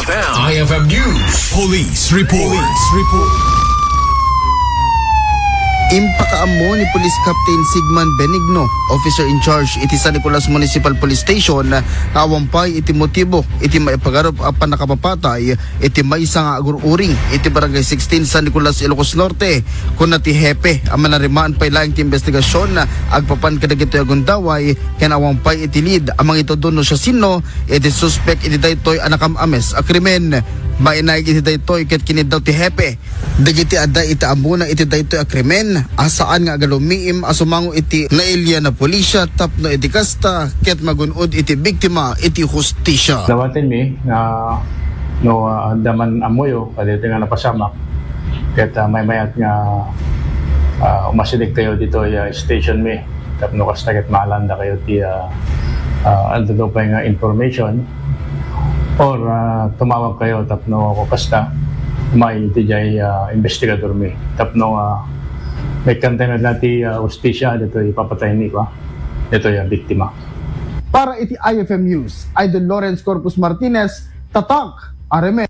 IFM News. Police Report. Impakaamo ni Police Captain Sigman Benigno, officer in charge iti San Nicolas Municipal Police Station, awampay iti motibo iti maipagarop apan nakapapatay iti maysa nga agururing iti barangay 16 San Nicolas, Ilocos Norte kun ti hepe ang manarimaan pay laing ti investigasyon agpapan kadagito agundaway ken awampay iti lead amang ito dono siya sino iti suspect iti daytoy anakamames a krimen. Mainay iti daytoy ket kinid daw ti hepe dagiti adda iti amuna iti daytoy a krimen asaan nga agalumiim asumango iti nailya na pulisya tapno iti kasta ket magunod iti biktima iti hustisya. Dawatin mi na daman amoyo kadito nga napasamak ket may mayat nga umasidik kayo dito station mi tapno kasta ket maalanda kayo ti ando daw pa nga information or tumawag kayo tapno ko kasta may tijay investigador mi tapno may kantay na dati ustisya dito ipapatay ni ko dito yung biktima. Para iti IFM News, Idol Lawrence Corpus Martinez, tatak, RMN.